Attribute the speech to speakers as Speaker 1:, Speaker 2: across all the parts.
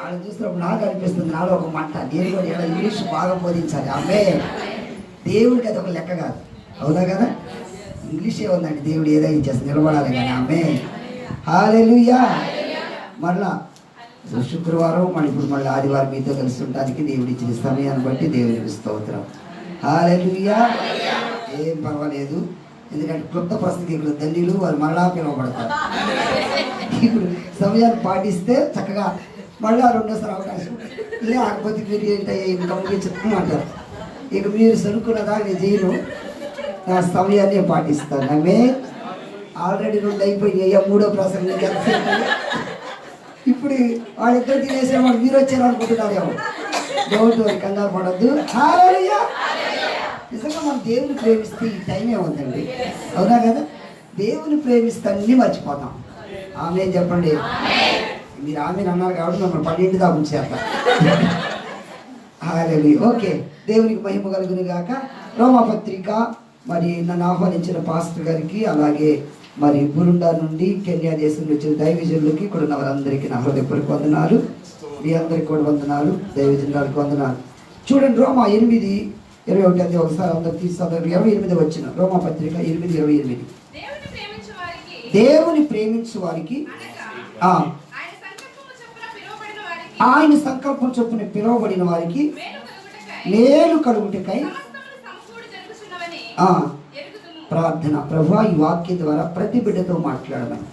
Speaker 1: వాళ్ళు చూసినప్పుడు నాకు అనిపిస్తుంది, నాలో ఒక మంట, నేను కూడా ఇలా ఇంగ్లీష్ బాగా బోధించాలి. ఆమె దేవుడికి అది ఒక లెక్క కాదు, అవునా కదా? ఇంగ్లీష్ ఏముందండి, దేవుడు ఏదైనా చేసి నిలబడాలి కానీ. ఆమె హల్లెలూయా. మళ్ళా శుక్రవారం ఇప్పుడు మళ్ళీ ఆదివారం మీతో కలిసి ఉండడానికి దేవుడు ఇచ్చిన సమయాన్ని బట్టి దేవునికి స్తోత్రం. హల్లెలూయా. ఏం పర్వాలేదు, ఎందుకంటే క్లుప్త ప్రసంగికులు ధన్యులు, వారు మరలా పిలువబడతారు. ఇప్పుడు సమయాన్ని పాటిస్తే చక్కగా మళ్ళా రెండోసారి అవకాశం, లేకపోతే మీరు ఏంటయ్యా ఇంకా చెప్తామంటారు. ఇక మీరు సరుకున్నదా నేను చేయను, నా సమయాన్ని పాటిస్తాను. ఆమె ఆల్రెడీ 2 అయిపోయినాయి, అయ్యా 3వ ప్రసంగం ఇప్పుడు వాళ్ళిద్దరు తినేసేవాడు, మీరు వచ్చారు అనుకుంటున్నారేమో. డోంట్ వరీ, కంగారు పడద్దు. హల్లెలూయా. నిజంగా మనం దేవుని ప్రేమిస్తే ఈ టైం ఏముందండి, అవునా కదా? దేవుని ప్రేమిస్తే అన్నీ మర్చిపోతాం. ఆమె చెప్పండి. మీరు ఆమె అన్నారు కాబట్టి మమ్మల్ని 12 దాకా ఉంచేస్తారు. హల్లెలూయా. ఓకే, దేవునికి మహిమ కలుగును గాక. రోమాపత్రిక మరి నన్ను ఆహ్వానించిన పాస్టర్ గారికి, అలాగే మరి బురుండా నుండి కెన్యా దేశం నుంచి వచ్చిన దైవజనులకి ఇక్కడ ఉన్న వారందరికీ నా హృదయపూర్వక వందనాలు. మీ అందరికి కూడా వందనాలు, దైవజనులకు వందనాలు. చూడండి, రోమా 8:21 ఒకసారి అందరు తీసుకోవాలి. 28 వచ్చిన రోమాపత్రిక 8:28. దేవుని ప్రేమించు వారికి ఆయన సంకల్పం చొప్పున పిలువబడిన వారికి మేలు కలుగుటకై ప్రార్థన. ప్రభువా, ఈ వాక్యం ద్వారా ప్రతి బిడ్డతో మాట్లాడమని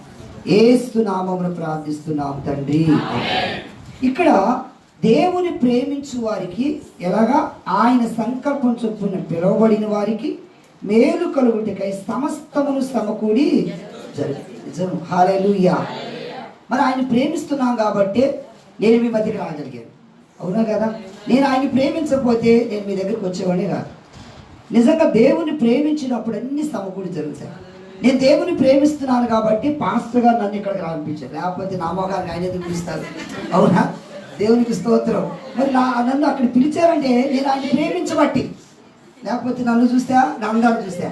Speaker 1: యేసు నామమున ప్రార్థిస్తున్నాం తండ్రి. ఇక్కడ దేవుని ప్రేమించు వారికి ఎలాగా ఆయన సంకల్పం చొప్పున పిలువబడిన వారికి మేలు కలుగుటకై సమస్తమును సమకూడి జరుగుతుంది. హల్లెలూయా. మరి ఆయన ప్రేమిస్తున్నాం కాబట్టి నేను మీ మధ్యకి రాగలిగాను, అవునా కదా? నేను ఆయన ప్రేమించకపోతే నేను మీ దగ్గరికి వచ్చేవాడిని కాదు. నిజంగా దేవుని ప్రేమించినప్పుడు అన్ని సమకూడి జరుగుతాయి. నేను దేవుని ప్రేమిస్తున్నాను కాబట్టి పాస్టర్ గారు నన్ను ఇక్కడికి రానిపించారు, లేకపోతే నా మొగాన్ని ఆయన ఎందుకు పిలుస్తారు, అవునా? దేవునికి స్తోత్రం. మరి నన్ను అక్కడ పిలిచారంటే నేను ఆయన ప్రేమించబట్టి, లేకపోతే నన్ను చూస్తా, నా అందాన్ని చూస్తా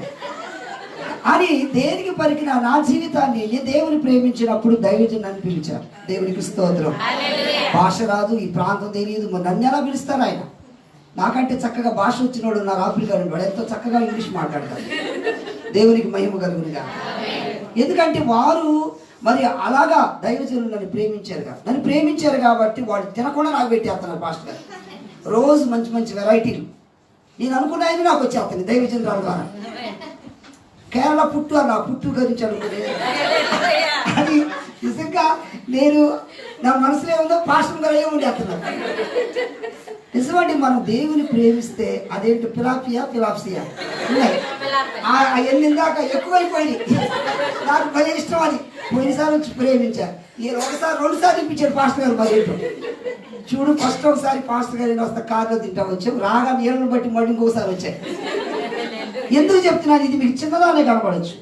Speaker 1: అని దేనికి పరికిన నా జీవితాన్ని నేను దేవుని ప్రేమించినప్పుడు దైవజన్ నన్ను పిలిచారు. దేవునికి స్తోత్రం. భాష రాదు, ఈ ప్రాంతం తెలియదు, మరి నన్ను ఎలా పిలుస్తారు ఆయన? నాకంటే చక్కగా భాష వచ్చినోడు నా ఆఫ్రికా వాడు ఎంతో చక్కగా ఇంగ్లీష్ మాట్లాడతారు. దేవునికి మహిమ కలుగునుగా. ఎందుకంటే వారు మరి అలాగా దైవజనులు నన్ను ప్రేమించారు కాబట్టి వాళ్ళు తినకుండా నాకు పెట్టేస్తున్నారు. పాస్టర్ గారు రోజు మంచి మంచి వెరైటీలు నేను అనుకున్నాయని నాకు వచ్చేస్తాను దైవజనుల ద్వారా. కేరళ పుట్టు అలా పుట్టు గురించి అనుకునే అది నిజంగా నేను నా మనసులో ఏముందో పాస్టర్ గారు ఏముండేస్తున్నారు. నిజమండి, మనం దేవుని ప్రేమిస్తే అదేంటి ఫిలాప్సియా అవన్నీ దాకా ఎక్కువైపోయింది. నాకు భలే ఇష్టం అని పోయినసారి వచ్చి ప్రేమించారు. ఈయన ఒకసారి 2 సార్లు ఇప్పించారు పాస్టర్ గారు. మరి చూడు, ఫస్ట్ ఒకసారి పాస్టర్ గారు వస్తా కార్లో తింటా వచ్చాం, రాగా నీళ్ళను బట్టి మళ్ళీ ఇంకోసారి వచ్చాయి. ఎందుకు చెప్తున్నాను, ఇది మీకు చిన్నదానే కనపడచ్చు,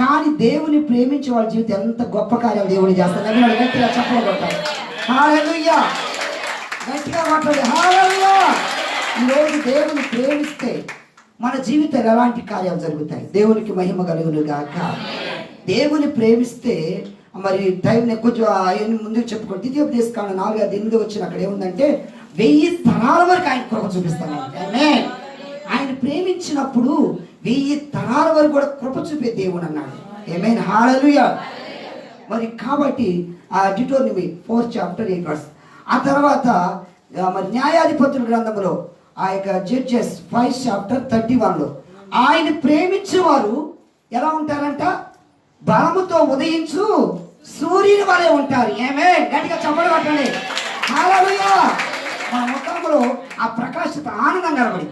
Speaker 1: కానీ దేవుని ప్రేమించే వాళ్ళ జీవితం ఎంత గొప్ప కార్యాలు దేవుడు చేస్తారు. గట్టిగా చెప్పగలుగుతారు. హల్లెలూయా. గట్టిగా మాట్లాడే హల్లెలూయా. ఈరోజు దేవుని ప్రేమిస్తే మన జీవితంలో ఎలాంటి కార్యాలు జరుగుతాయి. దేవునికి మహిమ కలుగును గాక. దేవుని ప్రేమిస్తే మరి టైం కొంచెం అవన్నీ ముందుకు చెప్పుకోండి. ద్వితీయోపదేశకాండం 4:8 వచ్చిన అక్కడ ఏముందంటే 1000 తరాల వరకు ఆయన కృప చూపిస్తాను. ఆయన ప్రేమించినప్పుడు 1000 తరాల వరకు కూడా కృప చూపే దేవుడు అన్నాడు. ఆమేన్. హల్లెలూయా. మరి కాబట్టి ఆ డిటోనమీ 4:8 ఆ తర్వాత మరి న్యాయాధిపతుల గ్రంథంలో ఆ యొక్క జడ్జెస్ 5:31 ఆయన ప్రేమించేవారు ఎలా ఉంటారంట? బలముతో ఉదయించు సూర్యుని వలె ఉంటారు. ఆమేన్. గట్టిగా చప్పట్లు కొట్టండి. హల్లెలూయా. మన ముఖంలో ఆ ప్రకాశత ఆనందం కనబడి,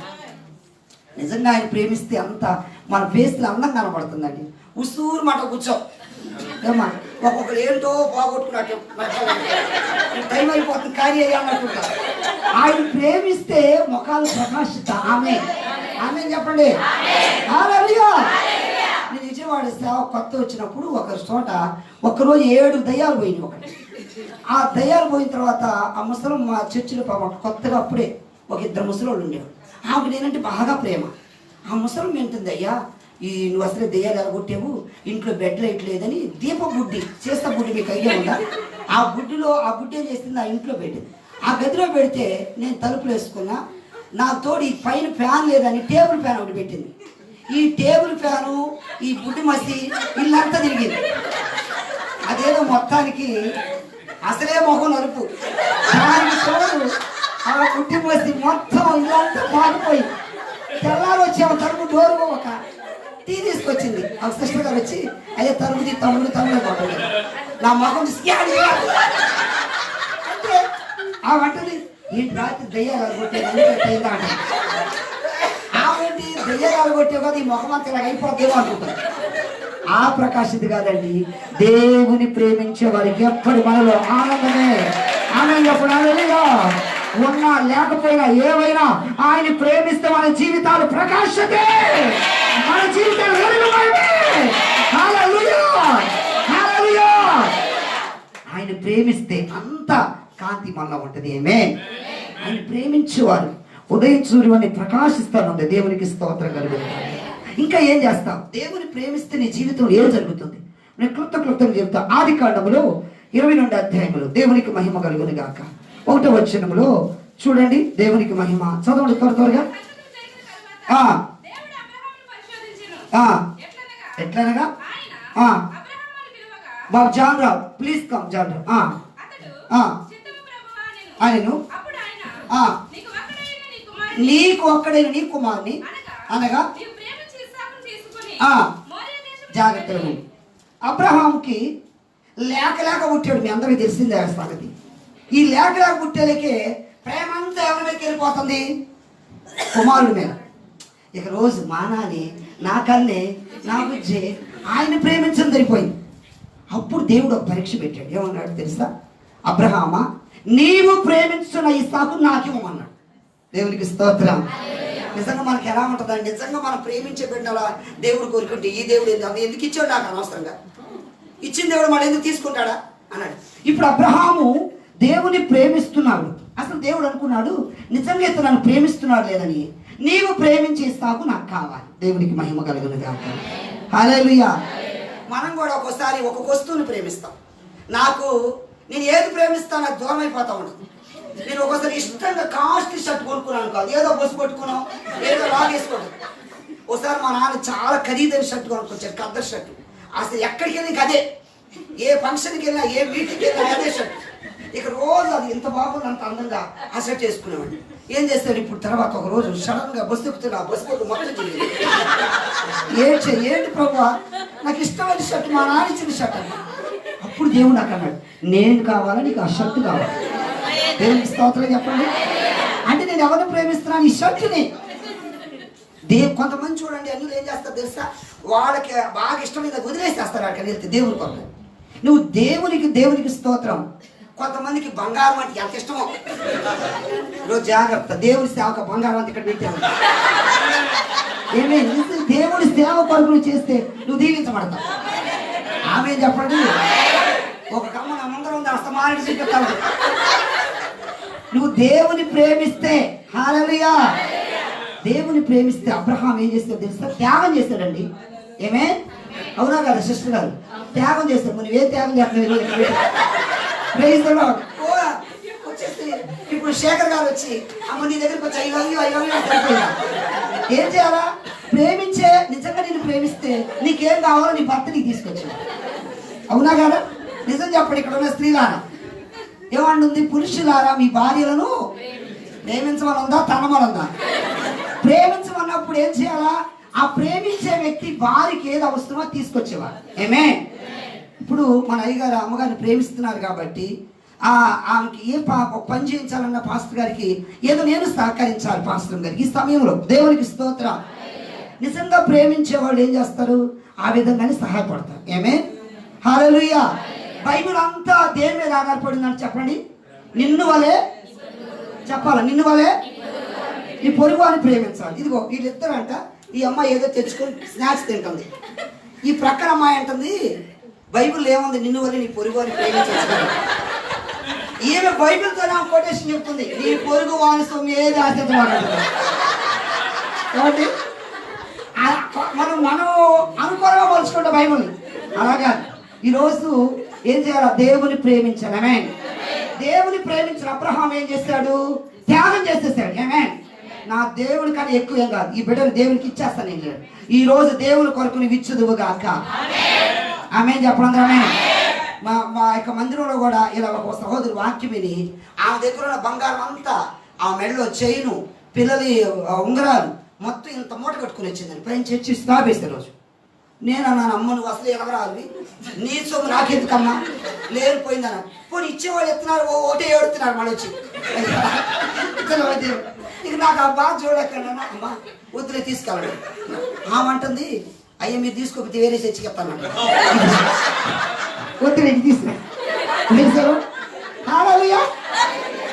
Speaker 1: నిజంగా ఆయన ప్రేమిస్తే అంత మన ఫేస్లో అందం కనబడుతుందండి. ఉసూరు మాట కూర్చో ఏమ్మా, ఒక్కొక్కరు ఏంటో బాగొట్టుకున్నట్టు టైం అయిపోతుంది కానీ అన్నట్టుంటా. ఆయన ప్రేమిస్తే ముఖాలు ప్రకాశిత. ఆమె చెప్పండి. హల్లెలూయా. నేను విజయవాడ సేవ కొత్త వచ్చినప్పుడు ఒక చోట ఒక్కరోజు 7 దయ్యాలు పోయినాయి. ఒకటి ఆ దయ్యాలు పోయిన తర్వాత ఆ ముసలం మా చర్చిలో పాపం కొత్తగా అప్పుడే ఒక 2 ముసలోళ్ళు ఉండేవాడు. ఆమెకు నేనంటే బాగా ప్రేమ. ఆ ముసలం ఏంటుంది, అయ్యా నువ్వు అసలే దెయ్యాలు ఎలగొట్టావు, ఇంట్లో బెడ్ లైట్ లేదని దీప బుడ్డి చేస్తా బుడ్డి మీకు ఐడియా ఉందా? ఆ బుడ్డి ఏం చేస్తుంది, ఆ ఇంట్లో పెట్టింది. ఆ గదిలో పెడితే నేను తలుపులు వేసుకున్నా, నా తోడు ఈ పైన ఫ్యాన్ లేదని టేబుల్ ఫ్యాన్ ఒకటి పెట్టింది. ఈ టేబుల్ ఫ్యాను ఈ బుడ్డి మసి ఇల్లంతా తిరిగింది. అదేదో మొత్తానికి అసలే మొహం నలుపు, దానికి తోడు ఆ బుడ్డి మసి మొత్తం ఇల్లంతా మారిపోయి తెల్లారు వచ్చాము. తలుపు డోరు ఒక టీ తీసుకొచ్చింది. ఆ సిస్టర్ గారు వచ్చి అయ్యే తలుపుది తమ్ముడు బాబు నా మొహం అంటే ఆ వంటది ఏంటి రాత్రి దెయ్యాలు కొట్టేది అంట. ఆమెటి దెయ్యాలు కొట్టే కదా ఈ మొహం అంతా ఇలా అయిపోతేమో అనుకుంటారు. ఆ ప్రకాశిది కాదండి, దేవుని ప్రేమించే వారికి ఎప్పటి మనలో ఆనందమే. ఆనందం ఎప్పుడు ఉన్నా లేకపోయినా ఏమైనా ఆయన ప్రేమిస్తే మన జీవితాలు ప్రకాశతే, మన జీవితాలు వెలుగుమయమే. హల్లెలూయా, హల్లెలూయా. ఆయన ప్రేమిస్తే అంత కాంతి మనలో ఉంటుంది. ఏమే ఆయన ప్రేమించేవారు ఉదయం సూర్యుని ప్రకాశిస్తాను. దేవునికి స్తోత్రం కలుగుతుంది. ఇంకా ఏం చేస్తాం? దేవుని ప్రేమిస్తే నీ జీవితంలో ఏం జరుగుతుంది? నేను క్లుప్తంగా చెప్తా. ఆది కాండములో 22వ అధ్యాయములో దేవునికి మహిమ కలుగును గాక 1వ వచనములో చూడండి. దేవునికి మహిమ చదవండి త్వరగా. ఎట్లనగా బాబు జాన్రావు, ప్లీజ్ కమ్ జాన్రావు. ఆయనను నీకు ఒక్కడైన నీ కుమారుని అనగా జాగ్రత్తగా అబ్రహాంకి లేక పుట్టాడు. మీ అందరికీ తెలిసిందే సంగతి. ఈ లేక పుట్టేలకే ప్రేమంతా ఎవరి మీదకి వెళ్ళిపోతుంది? కుమారుడి మీద. ఇక రోజు మానాన్ని నా కన్నే నా బుజ్జే ఆయన ప్రేమించడం సరిపోయింది. అప్పుడు దేవుడు ఒక పరీక్ష పెట్టాడు. ఏమన్నాడు తెలుసా? అబ్రహామా, నీవు ప్రేమించున్న ఇస్సాకు నాకివ్వమన్నాడు. దేవునికి స్తోత్రం. నిజంగా మనకి ఎలా ఉంటుందండి? నిజంగా మనం ప్రేమించే బిడ్డలా దేవుడు కోరుకుంటే ఈ దేవుడు ఎందుకు ఇచ్చాడు నాకు అనవసరంగా, ఇచ్చిన దేవుడు మళ్ళీ ఎందుకు తీసుకుంటాడా అన్నాడు. ఇప్పుడు అబ్రహాము దేవుని ప్రేమిస్తున్నాడు. అసలు దేవుడు అనుకున్నాడు నిజంగా ఇతను నన్ను ప్రేమిస్తున్నాడు లేదని, నీవు ప్రేమించే ఇస్సాకు నాకు కావాలి. దేవునికి మహిమ కలుగును గాక. హల్లెలూయా. మనం కూడా ఒక్కోసారి ఒక్కొక్క వస్తువుని ప్రేమిస్తాం. నేను ఏది ప్రేమిస్తాను నాకు దూరం అయిపోతా ఉండదు. నేను ఒకసారి ఇష్టంగా కాస్ట్లీ షర్ట్ కొనుక్కున్నాను కాదు, ఏదో బస్సు పట్టుకున్నాం, ఏదో లాగేసుకోవడం. ఒకసారి మా నాన్న చాలా ఖరీదైన షర్ట్ కొనుక్కొచ్చాడు, కద్దర్ షర్ట్. అసలు ఎక్కడికి వెళ్ళి అదే, ఏ ఫంక్షన్కి వెళ్ళినా ఏ మీటింగ్కి వెళ్ళినా అదే షర్ట్. ఇక రోజు అది ఎంత బాగుంది అంత అందంగా ఆ షర్ట్ వేసుకునేవాడిని. ఏం చేస్తాడు ఇప్పుడు తర్వాత ఒక రోజు సడన్ గా బస్సు ఎక్కుతున్నా, బస్సు కొట్టు మొత్తం జరిగింది. ఏంటి ప్రభు, నాకు ఇష్టమైన షర్ట్ మా నాన్న ఇచ్చిన షర్ట్ అన్న. అప్పుడు దేవుడు నాకు అన్నాడు, నేను కావాలా నీకు ఆ షర్ట్ కావాలి. దేవునికి స్తోత్రం చెప్పండి. అంటే నేను ఎవరిని ప్రేమిస్తున్నాను? ఈ షర్ట్ని. కొంతమంది చూడండి అన్యులు ఏం చేస్తారు తెలుసా? వాళ్ళకి బాగా ఇష్టమైన వదిలేసేస్తారు అక్కడికి వెళ్తే దేవుని కొరకు. నువ్వు దేవునికి స్తోత్రం. కొంతమందికి బంగారం అంటే ఎంత ఇష్టమో. ఈరోజు జాగ్రత్త, దేవుని సేవక బంగారం అంత ఇక్కడ పెట్టాను. దేవుడి సేవ కొరకు నువ్వు చేస్తే నువ్వు దీవించబడతావు. ఆమె చెప్పండి. ఒక కమ్మ అందరూ ఉంది అస్తమానికి చూపిస్తావు. నువ్వు దేవుని ప్రేమిస్తే, హల్లెలూయా, దేవుని ప్రేమిస్తే అబ్రహాం ఏం చేస్తాడు తెలుసా? త్యాగం చేస్తాడండి. ఏమే అవునా కదా సిస్టర్ గారు? త్యాగం చేస్తాడు. నువ్వేం త్యాగం చేస్తున్నావు? వచ్చేసి ఇప్పుడు శేఖర్ గారు వచ్చి అమ్మ నీ దగ్గరికి వచ్చి ఐ లవ్ యూ ఏం చేయాలా? నిజంగా నేను ప్రేమిస్తే నీకేం కావాలో నీ భర్త నీకు తీసుకొచ్చా. అవునా కదా? నిజం చెప్పండి. ఇక్కడ ఉన్న స్త్రీలారా ఏమంటుంది? పురుషులారా మీ భార్యలను ప్రేమించమని ఉందా, తనమని ఉందా? ప్రేమించమన్నప్పుడు ఏం చేయాలా? ఆ ప్రేమించే వ్యక్తి భార్యకి ఏది అవసరమో తీసుకొచ్చేవారు. ఏమే ఇప్పుడు మన అయ్యగారు అమ్మగారిని ప్రేమిస్తున్నారు కాబట్టి ఆమెకి ఏ పని చేయించాలన్న పాస్టర్ గారికి ఏదో నేను సహకరించాలి పాస్టర్ గారికి ఈ సమయంలో. దేవునికి స్తోత్రం. నిజంగా ప్రేమించే వాళ్ళు ఏం చేస్తారు? ఆ విధంగానే సహాయపడతారు. ఏమే హల్లెలూయా. బైబిల్ అంతా దేని మీద ఆధారపడిందని చెప్పండి? నిన్ను వలే చెప్పాలి, నిన్ను వలే నీ పొరుగు అని ప్రేమించాలి. ఇదిగో వీళ్ళిద్దరంట, ఈ అమ్మాయి ఏదో తెచ్చుకొని స్నాక్స్ తింటుంది, ఈ ప్రక్కన అమ్మాయి అంటుంది బైబిల్ ఏముంది, నిన్ను వలే నీ పొరుగు అని ప్రేమించాలి. ఈమె బైబిల్తో నా కొటేషన్ చెప్తుంది, నీ పొరుగు వాని సొమ్ము ఏది ఆశించబడదు. కాబట్టి మన మనం అనుకూలంగా మలుచుకుంటాం బైబుల్ని. అలాగా ఈరోజు ఏం చేయాలి? దేవుని ప్రేమించాలి. ఆమేన్. దేవుని ప్రేమించిన అబ్రహాం ఏం చేశాడు? త్యాగం చేసేసాడు. ఆమేన్. నా దేవుని కన్నా ఎక్కువ ఏం కాదు, ఈ బిడ్డను దేవునికి ఇచ్చేస్తాను నేను. ఈ రోజు దేవుని కొరకు నువ్వు ఇచ్చుదువుగాక. ఆమేన్ చెప్పండి. ఆమేన్. మా యొక్క మందిరంలో కూడా ఇలా ఒక సహోదరు వాక్యం విని ఆమె దగ్గర ఉన్న బంగారం అంతా, ఆ మెడలో చైను, పిల్లలి ఉంగరాలు మొత్తం ఇంత మూట కట్టుకుని వచ్చిందని పైన చర్చి స్థాపిస్తే రోజు నేను అన్నాను, అమ్మ నువ్వు అసలు ఎలగరాలి, నీ సొమ్ము నాకెందుకమ్మా, లేని పోయిందన్న. పోనీ ఇచ్చేవాళ్ళు ఎత్తున్నారు, ఒకటే ఏడుతున్నారు మళ్ళీ వచ్చి. ఇక నాకు ఆ బాధ చూడలేకన్నా, అమ్మ వద్దులే తీసుకెళ్ళండి. ఆమంటుంది, అయ్యా మీరు తీసుకోకపోతే వేరే చర్చికి ఎత్తానంట. వద్దులే తీసుకురా.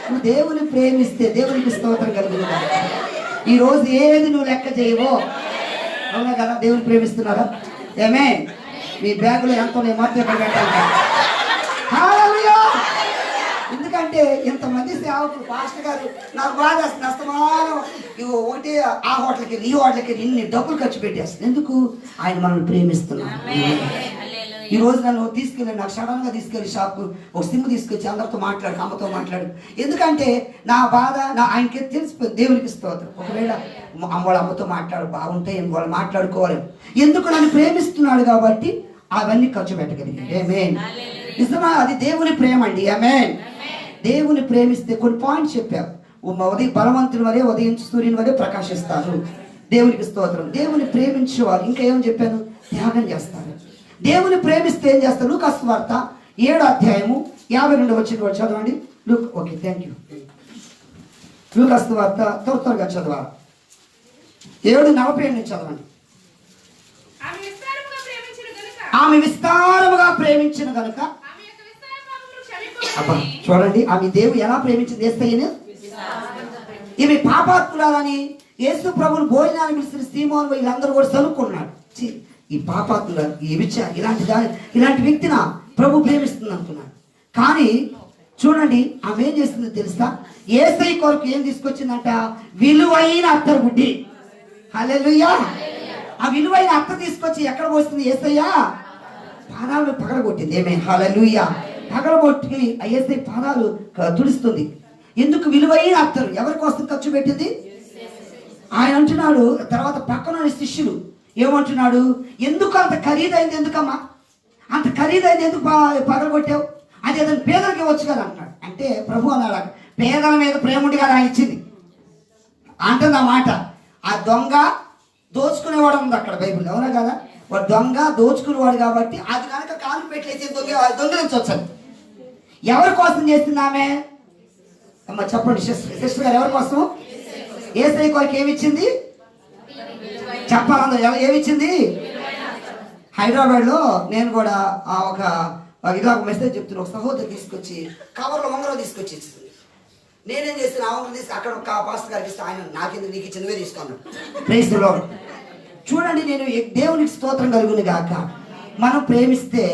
Speaker 1: నువ్వు దేవుని ప్రేమిస్తే దేవునికి స్తోత్రం కలుగుతుందా? ఈ రోజు ఏది నువ్వు లెక్క చేయవో, అవునా కదా? దేవుని ప్రేమిస్తున్నారా? ఏమే మీ బ్యాగులో ఎంత ఉన్నాయి మాత్రం ఇక్కడ పెట్టాలి. ఎందుకంటే ఇంతమంది సేవకులు పాస్టర్ గారు నాకు బాగా నష్టమానం ఇవి ఒకటి ఆ హోటల్కి ఈ హోటల్కి ఇన్ని డబ్బులు ఖర్చు పెట్టేస్తుంది. ఎందుకు? ఆయన మనల్ని ప్రేమిస్తున్నాం. ఈ రోజు నన్ను తీసుకెళ్ళి, నాకు సడన్ గా తీసుకెళ్ళి షాప్కు ఒక సిమ్ తీసుకొచ్చి అందరితో మాట్లాడు, అమ్మతో మాట్లాడు. ఎందుకంటే నా బాధ ఆయనకి తెలిసిపోయింది. దేవునికి స్తోత్రం. ఒకవేళ వాళ్ళ అమ్మతో మాట్లాడు బాగుంటే వాళ్ళు మాట్లాడుకోవాలి. ఎందుకు? నన్ను ప్రేమిస్తున్నాడు కాబట్టి అవన్నీ ఖర్చు పెట్టగలిగాడు. ఆమేన్. నిజమా? అది దేవుని ప్రేమ అండి. ఆమేన్. దేవుని ప్రేమిస్తే కొన్ని పాయింట్స్ చెప్పారు. ఉదయం బలవంతుని వలె ఉదయించు సూర్యుని వలె ప్రకాశిస్తారు. దేవునికి స్తోత్రం. దేవుని ప్రేమించేవారు ఇంకా ఏమని చెప్పాను? త్యాగం చేస్తారు. దేవుని ప్రేమిస్తే ఏం చేస్తారు? లూకా సువార్త 7వ అధ్యాయము 52వ వచనం చదవండి. Okay, thank you. లూకా సువార్త త్వరగా చదవాలి. 7:47 నుంచి చదవండి. ఆమె విస్తారముగా ప్రేమించిన గనుక. అబ్బా చూడండి, ఆమె దేవుడు ఎలా ప్రేమించింది యేసయ్యను. ఈమె పాపాత్మురాలని యేసు ప్రభువుని భోజనాన్ని పిలిచిన సీమోను వీళ్ళందరూ కూడా సనుక్కున్నాడు. ఈ పాపాత్ముల ఈ ఇలాంటి వ్యక్తిన ప్రభు ప్రేమిస్తుంది అనుకున్నాడు. కానీ చూడండి ఆమె ఏం చేస్తుందో తెలుసా? యేసయ్య కొరకు ఏం తీసుకొచ్చిందంట? విలువైన అత్తరు బుడ్డి. హల్లెలూయా. ఆ విలువైన అత్త తీసుకొచ్చి ఎక్కడ పోస్తుంది? యేసయ్య పాదాలను పగలగొట్టింది. ఏమే హల్లెలూయా. పగలగొట్టి యేసయ్య పాదాలు తుడుస్తుంది. ఎందుకు? విలువైన అత్తరు ఎవరి కోసం ఖర్చు పెట్టింది? ఆయన అంటున్నాడు. తర్వాత పక్కన శిష్యులు ఏమంటున్నాడు? ఎందుకు అంత ఖరీదైంది? ఎందుకమ్మా అంత ఖరీదైంది? ఎందుకు పగలగొట్టావు? అది ఏదైనా పేదలకి ఇవ్వచ్చు కదా అంటున్నాడు. అంటే ప్రభు అన్నాడు, పేదల మీద ప్రేమ ఉండి కదా ఆయన ఇచ్చింది అంటుంది ఆ మాట. ఆ దొంగ దోచుకునేవాడు ఉంది అక్కడ బైబిల్, అవునా కదా? వాడు దొంగ దోచుకునేవాడు కాబట్టి అది కనుక కాలు పెట్టలేసి దొంగలించవచ్చు. ఎవరి కోసం చేస్తుంది ఆమె? అమ్మ చెప్పండి సిస్టర్ గారు, ఎవరి కోసం? యేసయ్య కొరకు ఏమిచ్చింది చెప్పాలందో? ఏమిచ్చింది? హైదరాబాద్లో నేను కూడా ఇలా ఒక మెసేజ్ చెప్తున్నా. ఒక సహోదరు తీసుకొచ్చి కవర్లో ఉంగరం తీసుకొచ్చి ఇచ్చింది. నేనేం చేసిన ఆ ఉంగరం తీసుకు అక్కడ ఒక పాస్టర్ గారికి ఇస్తే ఆయన నాకెందుకు నీకు ఇచ్చినవే తీసుకున్నాను. Praise the lord. చూడండి, నేను దేవునికి స్తోత్రం కలుగును గాక. మనం ప్రేమిస్తే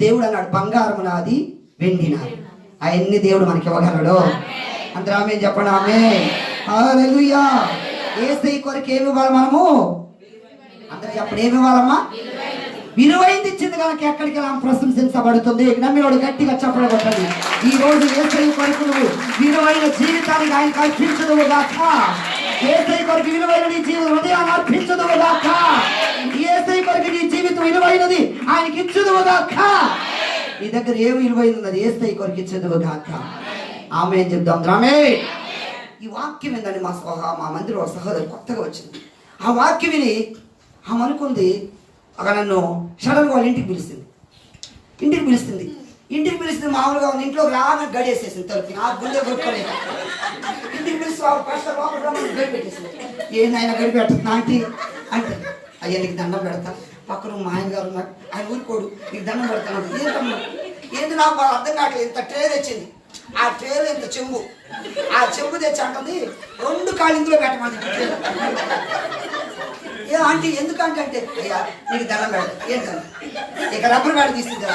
Speaker 1: దేవుడు అన్నాడు, బంగారం నాది వెండి నాది, అవన్నీ దేవుడు మనకి ఇవ్వగలడు. అందరూ ఆమేన్ చెప్పండి. ఆమేన్. హల్లెలూయా. యేసయ్య కొరకు ఏమి ఇవ్వాలి మనము? అందరూ చెప్పండి, ఏమి ఇవ్వాలమ్మా? విలువైంది ఇచ్చింది కనుక ఎక్కడికి వెళ్ళాం ప్రశంసించబడుతుంది. నమ్మినోడు గట్టిగా చెప్పబడుతుంది. ఈ రోజు యేసయ్య కొరకు నువ్వు విలువైన జీవితానికి ఆయనకు అర్పించదువు గాక. యేసయ్య కొరకు విలువైన నీ జీవితం హృదయాన్ని అర్పించదువు గాక. యేసయ్య కొరకు నీ జీవితం విలువైనది ఆయనకి ఇచ్చుదువు గాక. నీ దగ్గర ఏమి విలువైనది అది యేసయ్య కొరకు ఇచ్చేదువు గాక. ఆమేన్ చెప్దాం. ఆమేన్. ఈ వాక్యం ఏంటండి? మా మందిలో సహోదరు కొత్తగా వచ్చింది. ఆ వాక్యం విని ఆమె అనుకుంది, అక్కడ నన్ను సడన్గా వాళ్ళ ఇంటికి పిలుస్తుంది. ఇంటికి పిలిస్తే మామూలుగా ఇంట్లో రాగా గడియేసేసింది తలుపు. నాకు గుండె కొట్టుకోలేదు. ఇంటికి పిలిచి గడి పెట్టేసింది. ఏందైనా గడి పెట్టదు నాంటి అంటే, అయ్యా నీకు దండం పెడతా, పక్కన మా ఆయన గారు ఉన్నారు, ఆయన ఊరుకోడు, నీకు దండం పెడతాను. ఏంటి నాకు అర్థం కావట్లేదు. ఇంత ట్రే తెచ్చింది. ఆ ట్రేలో ఇంత చెంబు, ఆ చెంబు తెచ్చి అంటుంది 2 కాళ్ళు ఇందులో పెట్టమంది. ఏ ఆంటీ ఎందుకంటే అంటే, అయ్యా నీకు దండం పెడతా. ఏంటన్నా ఇక రబ్బర్ బ్యాండ్ తీసుకుందా?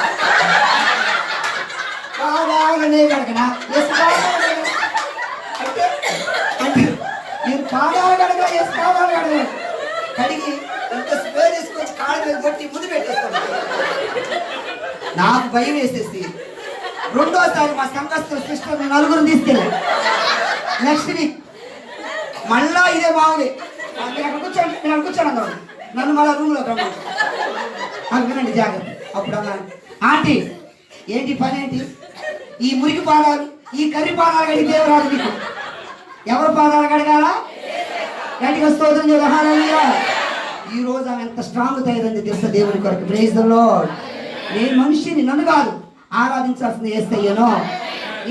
Speaker 1: బాగానే కడగనా అంటే నేను పాదాలు కడగా పాదాలు కడగా కడిగి ఎంత స్ప్రే తీసుకుని కాళ్ళ మీద కొట్టి ముందు పెట్టేస్తాను. నాకు భయం వేసేసి రెండోసారి మా సంఘస్థుల సిస్టర్ నలుగురు తీసుకెళ్ళాను. నెక్స్ట్ వీక్ మళ్ళా ఇదే మామూలే, నేను కూర్చోను అన్నాడు. నన్ను మళ్ళా రూమ్లో రమ్మను. వినండి జాగ్రత్త. అప్పుడు అన్నాను, ఆంటీ ఏంటి పని ఏంటి? ఈ మురికి పాదాలు, ఈ కర్రీ పాదాలు కడిగి దేవురాదు మీకు. ఎవరు పాదాలు కడగాలా? గట్టిగా స్తోత్రం చేయాలి. హల్లెలూయా. ఈ రోజు ఆమె ఎంత స్ట్రాంగ్ తయారైంది తెలుసా దేవుని కొరకు. Praise the lord. నేను మనిషిని, నన్ను కాదు ఆరాధించాల్సింది యేసయ్యను.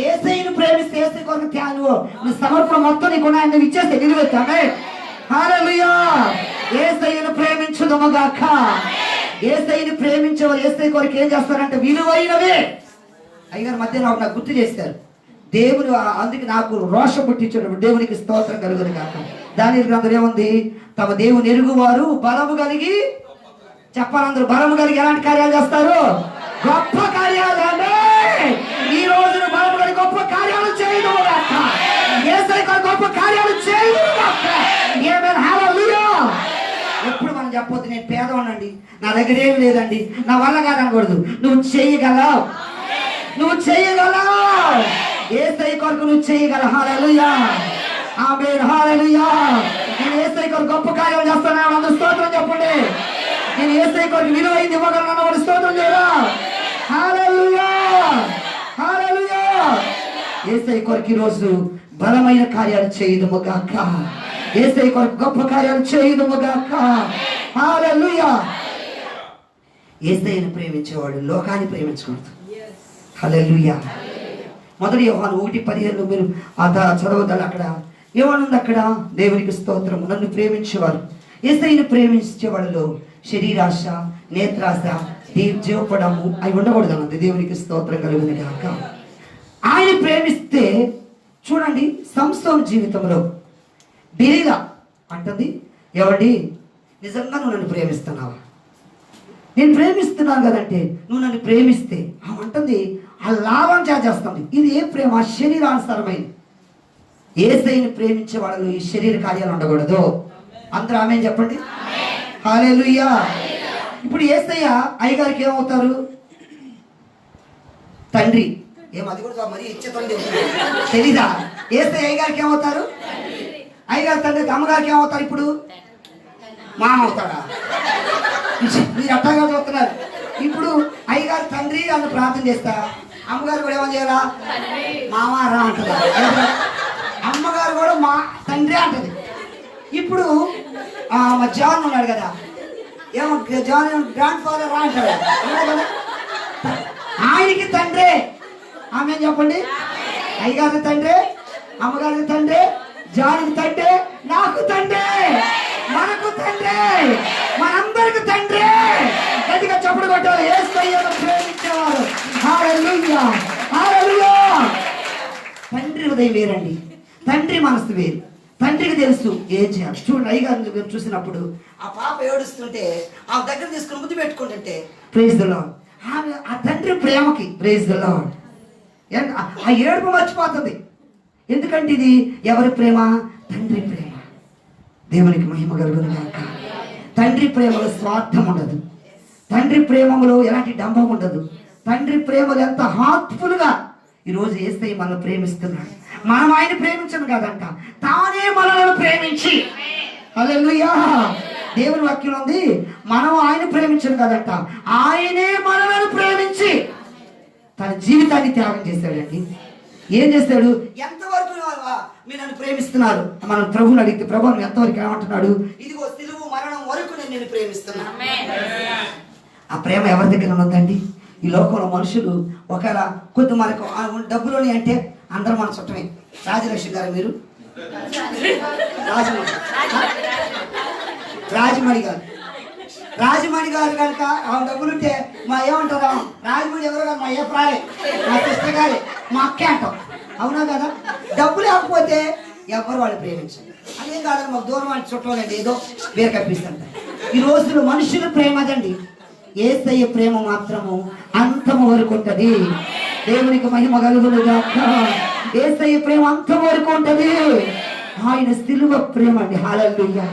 Speaker 1: యేసయ్యను ప్రేమిస్తే యేసయ్య కొరకు త్యాగం నీ సమర్పణ మొత్తం నీకు ఆయన ఇచ్చేస్తే నిలువెత్తామే. హల్లెలూయా. యేసయ్యను ప్రేమించుదుముగాక. యేసయ్యను ప్రేమించేవారు యేసయ్య కొరకు ఏం చేస్తారంటే విలువైనవే. అయ్యగారు మధ్యలో నాకు గుర్తు చేస్తారు. దేవుడు అందుకే నాకు రోషం పుట్టించాడు. దేవునికి స్తోత్రం కలుగును గాక. దానియేలు గ్రంథంలో ఏముంది? తమ దేవుని ఎరుగువారు బలము కలిగి, చెప్పాలందరూ బలము కలిగి ఎలాంటి కార్యాలు చేస్తారు? గొప్ప కార్యాలు. ఈ రోజు బలము కలిగి గొప్ప కార్యాలు చేయదు గొప్ప కార్యాలు చేయదు. ఎప్పుడు మనం చెప్పొద్దు నేను పేదవాడినండి, నా దగ్గర ఏమి లేదండి, నా వల్ల కాదనకూడదు. నువ్వు చేయగలవు, నువ్వు చేయగలవు. యేసయ్య కొరకు నువ్వు చేయగలవు. హల్లెలూయా. ఆమేన్. హల్లెలూయా. నేను యేసయ్య కొరకు గొప్ప కార్యాలు చేస్తాను. అందరూ స్తోత్రం చెప్పండి. నేను యేసయ్య కొరకు విలువైంది ఇవ్వగలను. వాడు స్తోత్రం చేయరా. హల్లెలూయా. హల్లెలూయా. యేసయ్య కొరకు ఈరోజు బలమైన కార్యాలు చేయుదుముగాక. యేసయ్య కొరకు గొప్ప కార్యాలు చేయుదుముగాక. హల్లెలూయా. యేసయ్యను ప్రేమించేవాడు లోకాన్ని ప్రేమించకూడదు. హల్లెలూయా. మొదటి యోహాను 1:15 మీరు చదవద్దాలి. అక్కడ ఏమనుంది? అక్కడ దేవునికి స్తోత్రం. నన్ను ప్రేమించేవారు, యేసయ్యను ప్రేమించే వాళ్ళలో శరీరాశ, నేత్రాశ, జీవపడము అవి ఉండకూడదు అన్నది. దేవునికి స్తోత్రం కలుగును గాక. ఆయన ప్రేమిస్తే చూడండి, సంస్థల జీవితంలో బిరిగా అంటుంది, ఎవడి నిజంగా నువ్వు నన్ను ప్రేమిస్తున్నావా? నేను ప్రేమిస్తున్నాను కదంటే నువ్వు నన్ను ప్రేమిస్తే అంటుంది ఆ లాభం చేస్తుంది. ఇది ఏ ప్రేమ? శరీరానుసారమైంది. యేసయ్యను ప్రేమించే వాళ్ళలో ఈ శరీర కార్యాలు ఉండకూడదు. అందరూ ఆమేన్ చెప్పండి. హల్లెలూయా. ఇప్పుడు యేసయ్య అయ్యగారికి ఏమవుతారు? తండ్రి. అది కూడా మరి ఇచ్చేతండి తెలీదా? యేసయ్య అయ్యగారికి ఏమవుతారు? అయ్యగారు తండ్రి. అమ్మగారికి ఏమవుతారు? ఇప్పుడు మామ అవుతాడా? మీరు అట్టగా చూస్తున్నారు. ఇప్పుడు అయ్యగారు తండ్రి అని ప్రార్థన చేస్తా, అమ్మగారు కూడా ఏమని చేయాలా? మామారా అంటది. అమ్మగారు కూడా మా తండ్రి అంటది. ఇప్పుడు మా జాన్ ఉన్నాడు కదా, ఏమో జాన్ గ్రాండ్ ఫాదర్ రా అంటాడు కదా, ఆయనకి తండ్రి. ఆమె చెప్పండి. అయ్యగారి తండ్రి, అమ్మగారికి తండ్రి, జానికి తండ్రి, నాకు తండ్రి, మనకు తండ్రి, మనందరికి తండ్రి. గట్టిగా చప్పుడు కొట్టాలి. యేసయ్యను ప్రేమించేవారు. హల్లెలూయా. హల్లెలూయా. తండ్రి హృదయం వేరండి, తండ్రి మనసు వేరు. తండ్రికి తెలుసు ఏం చేయాలి. చూడండి, అయ్యగారిని చూసినప్పుడు ఆ పాప ఏడుస్తుంటే ఆ దగ్గర తీసుకుని ముద్దు పెట్టుకుంటుంటే ప్రైజ్ ద లార్డ్. ఆ తండ్రి ప్రేమకి ప్రైజ్ ద లార్డ్ ఆ ఏడుపు మర్చిపోతుంది. ఎందుకంటే ఇది ఎవరి ప్రేమ? తండ్రి ప్రేమ. దేవునికి మహిమ కలుగును గాక. తండ్రి ప్రేమలో స్వార్థం ఉండదు. తండ్రి ప్రేమలో ఎలాంటి డంబం ఉండదు. తండ్రి ప్రేమలు ఎంత హార్ట్ఫుల్గా ఈరోజు యేసయ్య మనల్ని ప్రేమిస్తున్నాడు. మనం ఆయన ప్రేమించను కాదంట, తానే మనల్ని ప్రేమించి. హల్లెలూయా. దేవుని వాక్యం ఉంది, మనం ఆయన ప్రేమించను కాదంట, ఆయనే మనల్ని ప్రేమించి తన జీవితాన్ని త్యాగం చేశాడండి. ఏం చేస్తాడు? ఎంతవరకు మీరు నన్ను ప్రేమిస్తున్నారు? మనం ప్రభువుని అడిగితే ప్రభు ఎంతవరకు ఏమంటున్నాడు? ఇదిగో సిలువ మరణం వరకు నేను నిన్ను ప్రేమిస్తున్నాను. ఆ ప్రేమ ఎవరి దగ్గర ఉందండి? ఈ లోకంలో మనుషులు ఒకవేళ కొద్ది మనకు డబ్బులోని అంటే అందరూ మన చుట్టమే. రాజలక్ష్మి గారు, మీరు రాజమణి గారు, రాజమణి గారు కనుక డబ్బులుంటే మా ఏమంటారు? రాజమణి ఎవరు కాదు, మా ఏ ప్రాయే, మా సిస్టర్ గారే, మా అక్కే అంటాం. అవునా కదా? డబ్బు లేకపోతే ఎవరు వాళ్ళు ప్రేమించారు. అదేం కాదని మాకు దూరం వాళ్ళు చుట్టాలండి, ఏదో వేరు కప్పిస్తుంటారు. ఈ రోజుల్లో మనుషుల ప్రేమ అదండి. యేసయ్య ప్రేమ మాత్రము అంతము వరకు ఉంటది. దేవునికి మహిమ కలుగును గాక. యేసయ్య ప్రేమ అంతం వరకు ఉంటది. ఆయన సిలువ ప్రేమ అండి. హల్లెలూయా.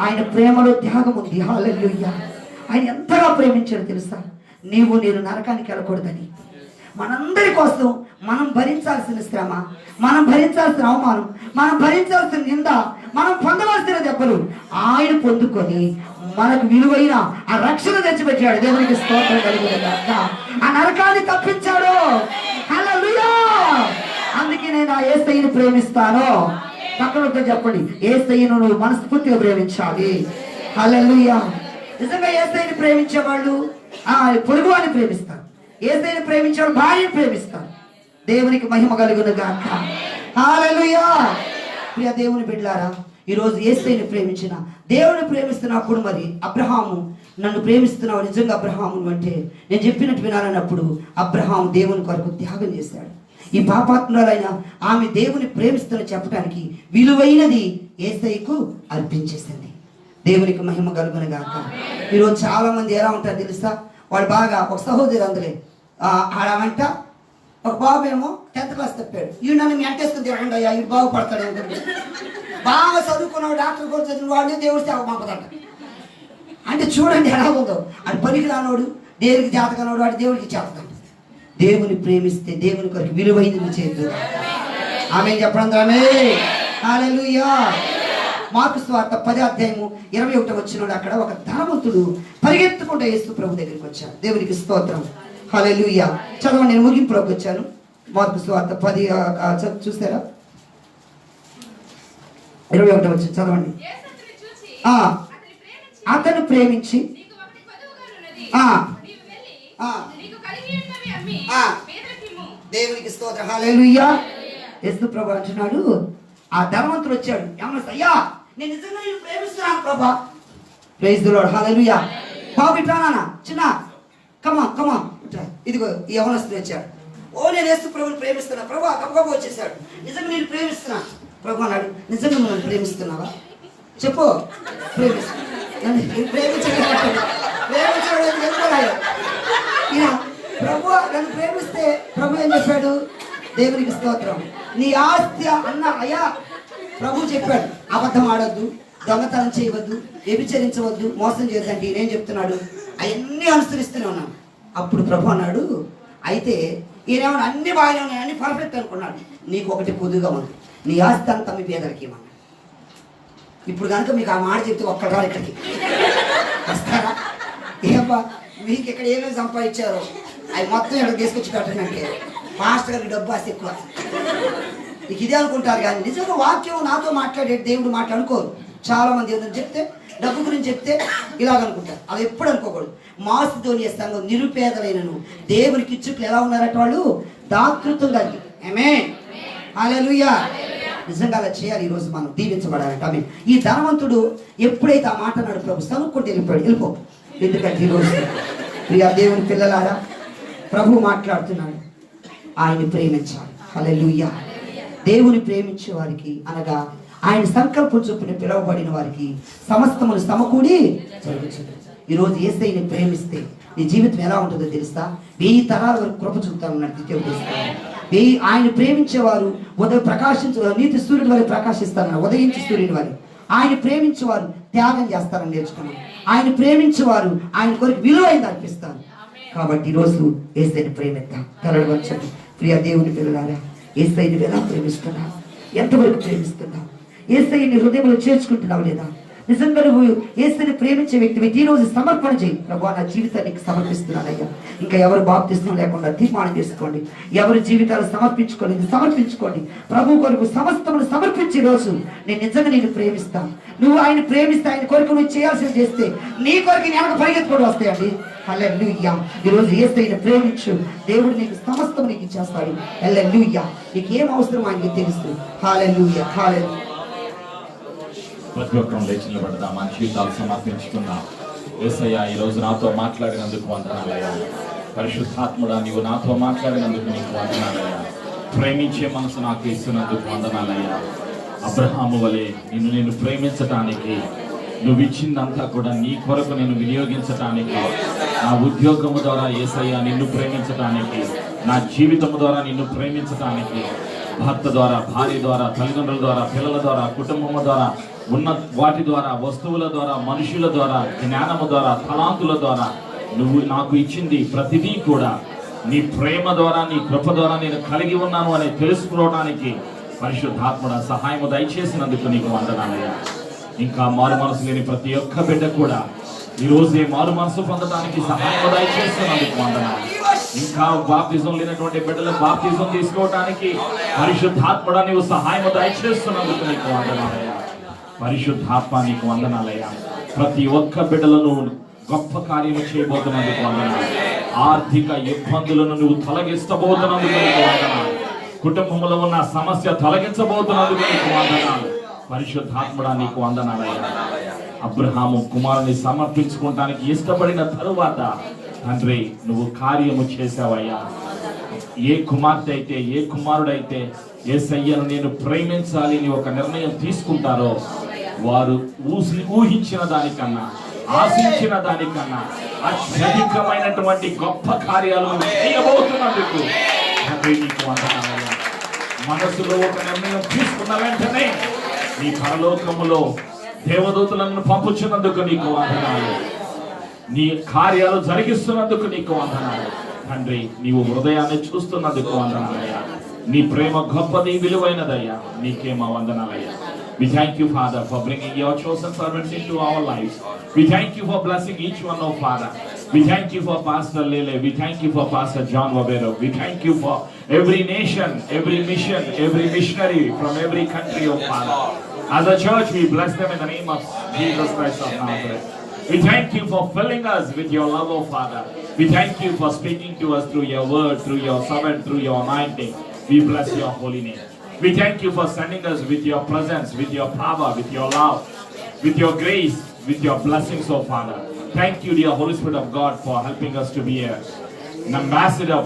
Speaker 1: ఆయన ప్రేమలో త్యాగం ఉంది. హల్లెలూయా. ఆయన ఎంతగా ప్రేమించాడు తెలుసా? నీవు నేను నరకానికి వెళ్ళకూడదని, మనందరి కోసం మనం భరించాల్సిన శ్రమ, మనం భరించాల్సిన అవమానం, మనం భరించాల్సిన నింద, మనం పొందవలసిన దెబ్బలు ఆయన పొందుకొని మనకు విలువైన ఆ రక్షణ తెచ్చిపెట్టాడు. దేవునికి స్తోత్రం కలుగుతుంది. ఆ నరకాన్ని తప్పించాడు. హల్లెలూయా. అందుకే నేను ఆ యేసయ్యను ప్రేమిస్తాను. పక్కనతో చెప్పండి, యేసయ్యను నువ్వు మనస్ఫూర్తిగా ప్రేమించాలి. హల్లెలూయా. నిజంగా యేసయ్యను ప్రేమించే వాళ్ళు పొరుగువాన్ని ప్రేమిస్తారు. యేసయ్యను ప్రేమించే వాళ్ళు భార్యను ప్రేమిస్తారు. దేవునికి మహిమ కలుగును గాక. హల్లెలూయా. ప్రియ దేవుని బిడ్డలారా, ఈరోజు యేసయ్యను ప్రేమించిన దేవుని ప్రేమిస్తున్నప్పుడు మరి అబ్రహాము నన్ను ప్రేమిస్తున్నావు నిజంగా అబ్రహాము అంటే నేను చెప్పినట్టు వినాలన్నప్పుడు అబ్రహాము దేవుని కొరకు త్యాగం చేశాడు. ఈ పాపాత్మురాలైన ఆమె దేవుని ప్రేమిస్తున్న చెప్పడానికి విలువైనది యేసయ్యకు అర్పించేసింది. దేవునికి మహిమ కలుగును గాక. ఈరోజు చాలా మంది ఎలా ఉంటారు తెలుసా? వాడు బాగా ఒక సహోదరు అందులే ఆడమంట ఒక బాబు ఏమో 10th క్లాస్ తప్పాడు. ఈడు నన్ను మెంటేసుకుని తిరగండి అయ్యా, ఇటు బాగుపడతాడు అనుకుంటే బాగా చదువుకున్నాడు, డాక్టర్ కూడా చదివిన వాడిని దేవుడు సేవ పంపదంట. అంటే చూడండి ఎలా ఉందో. అది పనికి రానోడు, దేవుడికి జాతకనోడు, వాడు దేవుడికి చేతకంట. దేవుని ప్రేమిస్తే దేవుని కొరకు విలువైనది చేద్దాం. ఆమె చెప్పండి. ఆమె హల్లెలూయా. మార్కు సువార్త 10:21 అక్కడ ఒక ధనవంతుడు పరిగెత్తుకుంటూ యేసు ప్రభు దగ్గరికి వచ్చాడు. దేవునికి స్తోత్రం. హల్లెలూయా. చదవండి, నేను ముగింపులోకి వచ్చాను. మార్కు సువార్త 10 చూసారా? 21 చదవండి. అతను ప్రేమించి దేవునికి స్తోత్రం. హల్లెలూయా. యేసు ప్రభు అంటున్నాడు, ఆ ధనవంతుడు వచ్చాడు. ఏమన్నా, అయ్యా నేను నిజంగా నేను ప్రేమిస్తున్నాను Prabha. Praise the lord. Hallelujah. బాబు ఇట్లా నాన్న, చిన్న కమా ఇదిగో ఈ యవనస్తుడు వచ్చాడు. ఓ నేను యేసు ప్రభుని ప్రేమిస్తున్నా ప్రభా. గబగబా వచ్చేసాడు. నిజంగా నేను ప్రేమిస్తున్నా ప్రభు అన్నాడు. నిజంగా నువ్వు ప్రేమిస్తున్నావా చెప్పు. ప్రభు నన్ను ప్రేమిస్తే ప్రభు ఏం చెప్పాడు? దేవునికి స్తోత్రం. నీ ఆస్తి అన్న అయ్యా ప్రభు చెప్పాడు, అబద్ధం ఆడొద్దు, దొంగతనం చేయవద్దు, వ్యభిచరించవద్దు, మోసం చేయొద్దంటే ఈయనేం చెప్తున్నాడు? అవన్నీ అనుసరిస్తూనే ఉన్నాను. అప్పుడు ప్రభు అన్నాడు, అయితే ఈయనేమన్నా అన్ని బాగానే ఉన్నాయి, అన్ని పర్ఫెక్ట్ అనుకున్నాడు. నీకు ఒకటి పొదుగా ఉంది, నీ ఆస్తి అంతా మీ పేదలకి ఇవ్వమన్నాడు. ఇప్పుడు కనుక మీకు ఆ మాట చెప్తే ఒక్కడు రా ఇక్కడికి వస్తారా? ఏబ్బా మీకు ఇక్కడ ఏమేమి సంపాదించారో అవి మొత్తం ఇక్కడ తీసుకొచ్చి కట్టనంటే మాస్టర్ గారికి డబ్బు ఆస్తి ఎక్కువ. నీకు ఇదే అనుకుంటారు కానీ నిజంగా వాక్యం నాతో మాట్లాడే దేవుడు మాట్లాడుకోరు. చాలా మంది ఏదైనా చెప్తే డబ్బు గురించి చెప్తే ఇలాగనుకుంటారు. అలా ఎప్పుడు అనుకోకూడదు. మాస్తుతోని సంఘం నిరుపేదలైనను దేవునికి ఇచ్చుట్లు ఎలా ఉన్నారట వాళ్ళు? దాతృత్వం కలిగి. ఆమేన్. హల్లెలూయా. నిజంగా అలా చేయాలి. ఈరోజు మనం దీవించబడాలంట. ఆమేన్. ఈ ధనవంతుడు ఎప్పుడైతే ఆ మాట అన్నాడు ప్రభు సనుక్కుంటే వెళ్ళిపో. ఎందుకంటే ఈరోజు ప్రియ దేవుని పిల్లలారా ప్రభు మాట్లాడుతున్నాడు, ఆయన్ని ప్రేమించాలి. హల్లెలూయా. దేవుని ప్రేమించే వారికి అనగా ఆయన సంకల్పం చొప్పున పిలువబడిన వారికి సమస్తములు సమకూడి జరుగుతుంది. ఈరోజు యేసయ్యని ప్రేమిస్తే నీ జీవితం ఎలా ఉంటుందో తెలుసా? 1000 తరాల వరకు కృప చూపుతామన్నాడు ద్వితీయోపదేశకాండం. ఆయన ప్రేమించేవారు నీతి సూర్యుడి వారి ప్రకాశిస్తారన్నారు. ఉదయించి సూర్యుడి వారి ఆయన ప్రేమించేవారు త్యాగం చేస్తారని నేర్చుకున్నాం. ఆయన ప్రేమించేవారు ఆయన కొరకు విలువైంది అర్పిస్తారు. కాబట్టి ఈరోజు యేసయ్యని ప్రేమిద్దాం. తలలు వంచండి. ప్రియ దేవుని పిల్లలారా, యేసయ్యని ఎలా ప్రేమిస్తున్నావు? ఎంతవరకు ప్రేమిస్తున్నావు? యేసయ్యని హృదయంలో చేర్చుకుంటున్నావు లేదా? నిజంగా నువ్వు యేసయ్యని ప్రేమించే వ్యక్తి ఈ రోజు సమర్పణ చేయి. ప్రభువా నా జీవితానికి సమర్పిస్తున్నానయ్యా. ఇంకా ఎవరు బాప్తిస్మం లేకుండా తీర్మానం చేసుకోండి. ఎవరి జీవితాలు సమర్పించుకోండి. ప్రభు కొరకు సమస్తమును సమర్పించే రోజు నేను నిజంగా నేను ప్రేమిస్తాను. నువ్వు ఆయన ప్రేమిస్తే ఆయన కొరకు నువ్వు చేయాల్సింది చేస్తే నీ కొరకు వెనక పరిగెత్తుకొని వస్తాయండి. హల్లెలూయా. ఈరోజు యేసయ్యని ప్రేమించు. దేవుడు నీకు సమస్తం నీకు ఇచ్చేస్తాడు. హల్లెలూయా. నీకు ఏం అవసరం ఆయనకి తెలుసు. హల్లెలూయా. హల్లెలూయా.
Speaker 2: ప్రతి ఒక్కరం లేచి నిలబడదాం. మన జీవితాలు సమర్పించుకుందాం. యేసయ్యా ఈరోజు నాతో మాట్లాడినందుకు వందనాలయ్యా. పరిశుద్ధాత్ముడా నీవు నాతో మాట్లాడినందుకు నీకు వందనాలయ్యా. ప్రేమించే మనసు నాకు ఇస్తున్నందుకు వందనాలయ్యా. అబ్రహాము వలె నేను ప్రేమించటానికి నువ్వు ఇచ్చిందంతా కూడా నీ కొరకు నేను వినియోగించటానికి, నా ఉద్యోగము ద్వారా యేసయ్యా నిన్ను ప్రేమించటానికి, నా జీవితము ద్వారా నిన్ను ప్రేమించటానికి, భర్త ద్వారా, భార్య ద్వారా, తల్లిదండ్రుల ద్వారా, పిల్లల ద్వారా, కుటుంబం ద్వారా ఉన్న వాటి ద్వారా, వస్తువుల ద్వారా, మనుషుల ద్వారా, జ్ఞానము ద్వారా, తలాంతుల ద్వారా నువ్వు నాకు ఇచ్చింది ప్రతిదీ కూడా నీ ప్రేమ ద్వారా, నీ కృప ద్వారా నేను కలిగి ఉన్నాను అని తెలుసుకోవడానికి పరిశుద్ధాత్ముడ సహాయము దయచేసినందుకు నీకు వందనాలయ్యా. ఇంకా మారు మనసు లేని ప్రతి ఒక్క బిడ్డ కూడా ఈ రోజే మారు మనసు పొందడానికి సహాయము దయచేసినందుకు వందనాలు. ఇంకా బాప్తిజం లేనటువంటి బిడ్డలు బాప్తిజం తీసుకోవడానికి పరిశుద్ధాత్ముడ నీవు సహాయము దయచేస్తున్నందుకు నీకు వందనాలయ్యా. పరిశుద్ధాత్మ నీకు వందనాలయ్యా. ప్రతి ఒక్క బిడ్డలను గొప్ప కార్యము చేయబోతున్నందుకు వందనాలు. ఆర్థిక ఇబ్బందులను నువ్వు తొలగిస్తబోతున్నందుకు నీకు వందనాలు. కుటుంబంలో ఉన్న సమస్య తొలగించబోతున్నందుకు నీకు వందనాలు. పరిశుద్ధాత్ముడా నీకు వందనాలయ్యా. అబ్రహాము కుమారుని సమర్పించుకోవడానికి ఇష్టపడిన తరువాత తండ్రి నువ్వు కార్యము చేశావయ్యా. ఏ కుమార్తె అయితే, ఏ కుమారుడైతే యేసయ్యను నేను ప్రేమించాలి అని ఒక నిర్ణయం తీసుకుంటారో వారు ఊహించిన దానికన్నా, ఆశించిన దానికన్నా అత్యధికమైనటువంటి గొప్ప కార్యాలు చేయబోతున్నందుకు తండ్రి నీకు వందనాలయ్యా. మనసులో ఒక నిర్ణయం తీసుకున్న వెంటనే నీ పరలోకములో దేవదూతలను పంపుచున్నందుకు నీకు వందనాలు. నీ కార్యాలు జరిగిస్తున్నందుకు నీకు వందనాలు తండ్రి. నీవు హృదయాన్ని చూస్తున్నందుకు వందనాలయ్యా. నీ ప్రేమ గొప్పది, విలువైనదయ్యా. నీకే మా వందనాలయ్యా. We thank you, Father, for bringing your chosen servants into our lives. We thank you for blessing each one, oh Father. We thank you for Pastor Lele. We thank you for Pastor John Wabero. We thank you for every nation, every mission, every missionary from every country, oh Father. As a church, we bless them in the name of Jesus Christ of Nazareth. We thank you for filling us with your love, oh Father. We thank you for speaking to us through your word, through your servant, through your anointing. We bless your holy name. We thank you for sending us with your presence, with your power, with your love, with your grace, with your blessings, oh Father. Thank you, dear Holy Spirit of God, for helping us to be an ambassador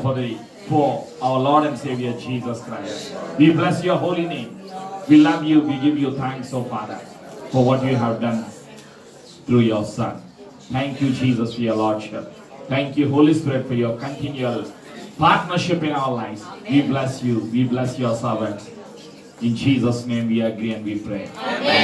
Speaker 2: for our Lord and Savior Jesus Christ. We bless your holy name. We love you. We give you thanks, oh Father, for what you have done through your Son. Thank you, Jesus, for your Lordship. Thank you, Holy Spirit, for your continual partnership in our lives. We bless you. We bless your servants. In Jesus' name we agree and we pray. Amen.